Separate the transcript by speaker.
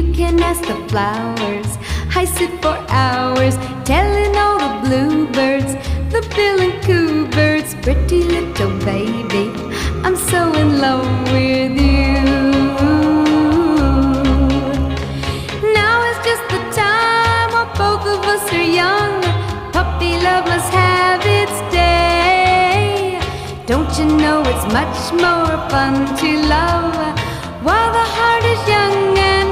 Speaker 1: You can ask the flowers. I sit for hours telling all the bluebirds, the bill and coo birds, pretty little baby, I'm so in love with you. Now is just the time while both of us are young. Puppy love must have its day. Don't you know it's much more fun to love while the heart is young and